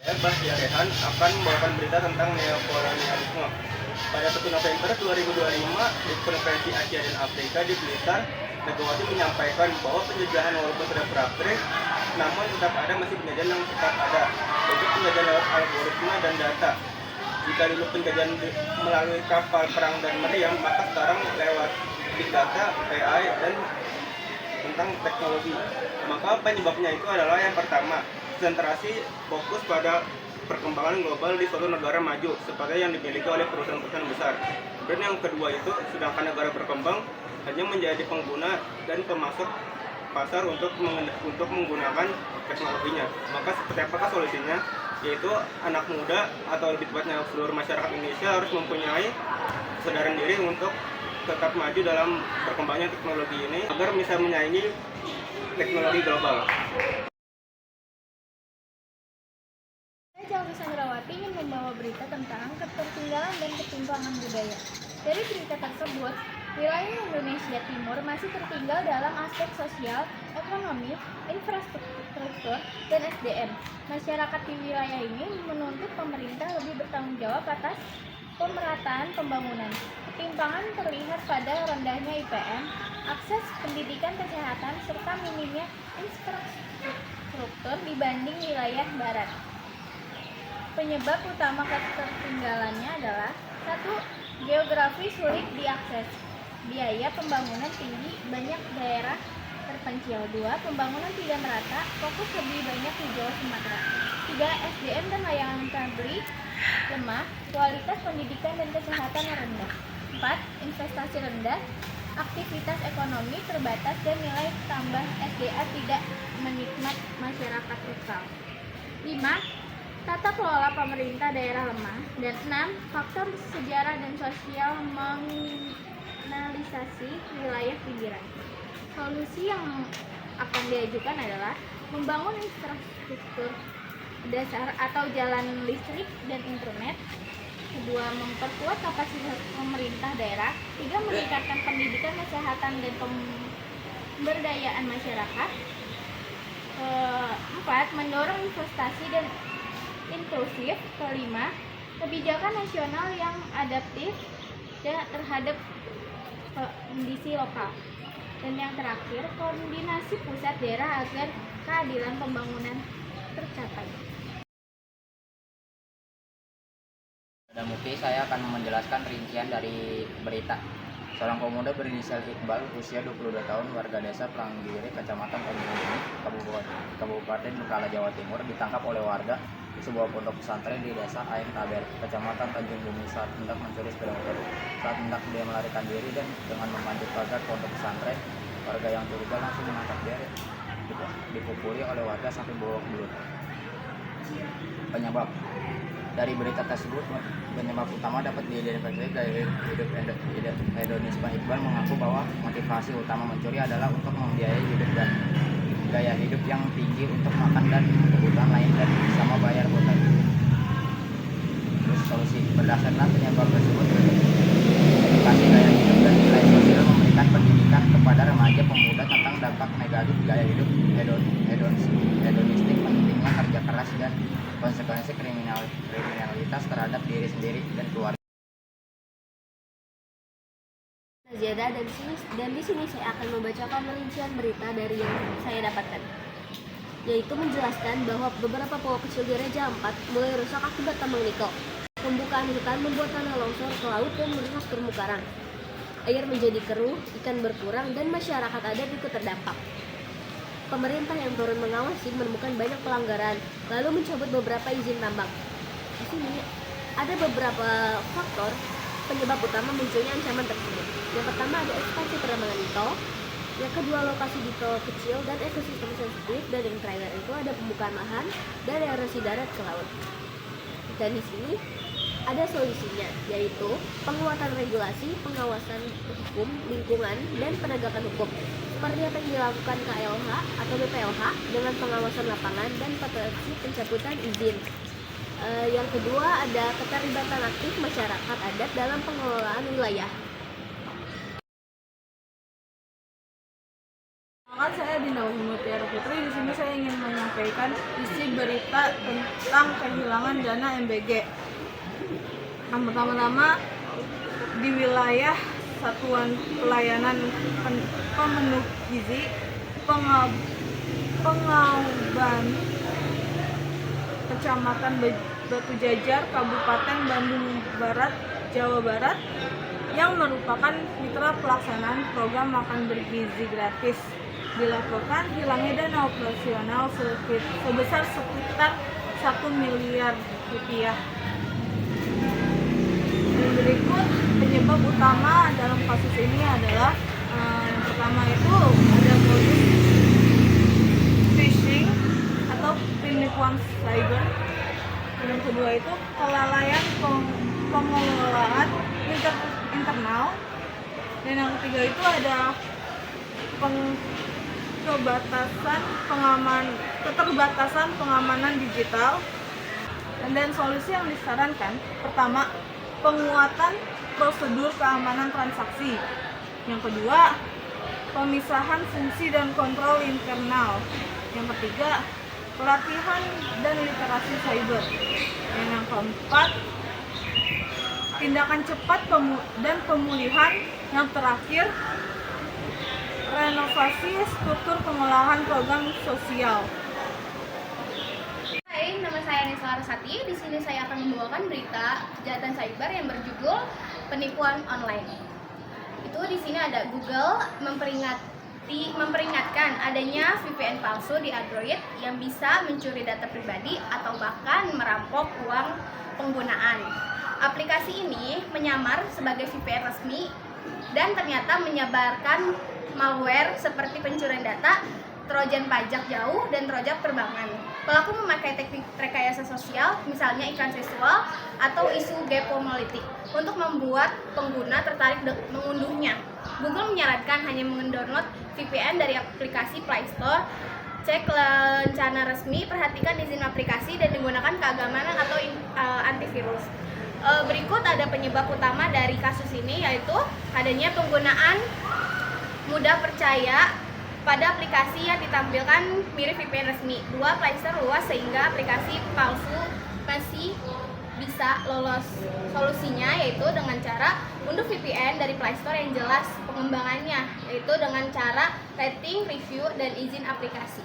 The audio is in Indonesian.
Bahtiar Rehan akan membawakan berita tentang neokolonialisme. Pada 1 November 2025 di Konferensi Asia dan Afrika di Blitar, Megawati menyampaikan bahwa penjajahan walaupun sudah berakhir, namun tetap ada masih penjajahan yang tetap ada, yaitu penjajahan lewat algoritma dan data. Jika dulu penjajahan melalui kapal perang dan meriam, maka sekarang lewat big data, AI, dan tentang teknologi. Maka penyebabnya itu adalah yang pertama, konsentrasi fokus pada perkembangan global di suatu negara maju seperti yang dimiliki oleh perusahaan-perusahaan besar. Dan yang kedua itu, sedangkan negara berkembang hanya menjadi pengguna dan pemasok pasar untuk menggunakan teknologinya. Maka seperti apakah solusinya? Yaitu anak muda atau lebih tepatnya seluruh masyarakat Indonesia harus mempunyai kesadaran diri untuk tetap maju dalam berkembangnya teknologi ini agar bisa menyaingi teknologi global. Jalvi Sandrawati ingin membawa berita tentang ketertinggalan dan ketimpangan budaya. Dari berita tersebut, wilayah Indonesia Timur masih tertinggal dalam aspek sosial, ekonomi, infrastruktur, dan SDM. Masyarakat di wilayah ini menuntut pemerintah lebih bertanggung jawab atas pemerataan pembangunan. Ketimpangan terlihat pada rendahnya IPM, akses pendidikan kesehatan, serta minimnya infrastruktur dibanding wilayah barat. Penyebab utama ketertinggalannya adalah 1. Geografi sulit diakses, biaya pembangunan tinggi, banyak daerah terpencil. 2. Pembangunan tidak merata, fokus lebih banyak di Jawa Sumatera. 3. SDM dan layanan publik lemah, kualitas pendidikan dan kesehatan rendah. 4. Investasi rendah, aktivitas ekonomi terbatas, dan nilai tambah SDA tidak menikmat masyarakat lokal. 5. Tata kelola pemerintah daerah lemah. Dan 6. Faktor sejarah dan sosial menginalisasi wilayah pinggiran. Solusi yang akan diajukan adalah membangun infrastruktur dasar atau jalan listrik dan internet. 2. Memperkuat kapasitas pemerintah daerah. 3. Meningkatkan pendidikan, kesehatan, dan pemberdayaan masyarakat. 4. Mendorong investasi dan inklusif. 5. Kebijakan nasional yang adaptif terhadap kondisi lokal. Dan yang terakhir, koordinasi pusat daerah agar keadilan pembangunan tercapai. Dan mungkin saya akan menjelaskan rincian dari berita. Seorang pemuda berinisial Iqbal, usia 22 tahun, warga desa Pelanggiri, Kecamatan Tanjung Kabupaten Bengkala, Jawa Timur, ditangkap oleh warga di sebuah pondok pesantren di desa Aeng Taber, Kecamatan Tanjung Bumi saat hendak mencuri sepeda motor. Saat hendak dia melarikan diri dan dengan memanjat pagar pondok pesantren, warga yang curiga langsung menangkap dia, dipukuli oleh warga sampai babak belur. Penyebab dari berita tersebut, penyebab utama dapat diidentifikasi gaya hidup hedonisme. Iqbal mengaku bahwa motivasi utama mencuri adalah untuk membiayai hidup dan gaya hidup yang tinggi untuk makan dan kebutuhan lain dan sama bayar hutang. Terus solusi berdasarkan penyebab tersebut, edukasi gaya hidup dan nilai sosial, memberikan pendidikan kepada remaja pemuda tentang dampak negatif gaya hidup hedonistik, pentingnya kerja keras dan konsekuensi kriminalitas terhadap diri sendiri dan keluarga. Naziada, dan di sini saya akan membacakan rincian berita dari yang saya dapatkan, yaitu menjelaskan bahwa beberapa pulau kecil di Raja Ampat mulai rusak akibat tambang nikel. Pembukaan hutan membuat tanah longsor ke laut dan merusak terumbu karang. Air menjadi keruh, ikan berkurang, dan masyarakat adat ikut terdampak. Pemerintah yang turun mengawasi menemukan banyak pelanggaran, lalu mencabut beberapa izin tambang. Di sini ada beberapa faktor penyebab utama munculnya ancaman tersebut. Yang pertama ada ekspansi penambangan nikel. Yang kedua, lokasi nikel kecil dan ekosistem sensitif. Dan yang terakhir itu ada pembukaan lahan dan erosi darat ke laut. Dan di sini ada solusinya, yaitu penguatan regulasi, pengawasan hukum, lingkungan, dan penegakan hukum. Seperti apa yang dilakukan KLH atau BPLH dengan pengawasan lapangan dan potensi pencabutan izin. Yang kedua ada keterlibatan aktif masyarakat adat dalam pengelolaan wilayah. Perkenalkan, saya Dinda Mutiara Putri. Di sini saya ingin menyampaikan isi berita tentang kehilangan dana MBG. Yang pertama-tama, di wilayah Satuan Pelayanan Pemenuh Gizi Pengauban Kecamatan Batu Jajar, Kabupaten Bandung Barat, Jawa Barat, yang merupakan mitra pelaksanaan program makan bergizi gratis, dilaporkan hilangnya dana operasional sebesar sekitar 1 miliar rupiah. Dan berikut penyebab utama dalam kasus ini adalah yang pertama itu ada modus phishing atau penipuan cyber. Yang kedua itu kelalaian pengelolaan internal. Dan yang ketiga itu ada keterbatasan pengamanan digital. Dan solusi yang disarankan, pertama, penguatan prosedur keamanan transaksi. Yang kedua, pemisahan fungsi dan kontrol internal. Yang ketiga, pelatihan dan literasi cyber. Dan yang keempat, tindakan cepat dan pemulihan. Yang terakhir, renovasi struktur pengolahan program sosial. Hai, nama saya Nisa Larasati. Di sini saya akan membawakan berita kejahatan cyber yang berjudul penipuan online. Itu di sini ada Google memperingatkan adanya VPN palsu di Android yang bisa mencuri data pribadi atau bahkan merampok uang penggunaan. Aplikasi ini menyamar sebagai VPN resmi dan ternyata menyebarkan malware seperti pencurian data, trojan pajak jauh, dan trojan perbankan. Pelaku memakai teknik rekayasa sosial, misalnya iklan seksual atau isu geopolitik, untuk membuat pengguna tertarik mengunduhnya. Google menyarankan hanya mendownload VPN dari aplikasi Play Store, cek rencana resmi, perhatikan izin aplikasi, dan digunakan keamanan atau antivirus. Berikut ada penyebab utama dari kasus ini, yaitu adanya penggunaan mudah percaya pada aplikasi yang ditampilkan mirip VPN resmi. 2. Play Store luas sehingga aplikasi palsu masih bisa lolos. Solusinya yaitu dengan cara unduh VPN dari Play Store yang jelas pengembangannya, yaitu dengan cara rating, review, dan izin aplikasi.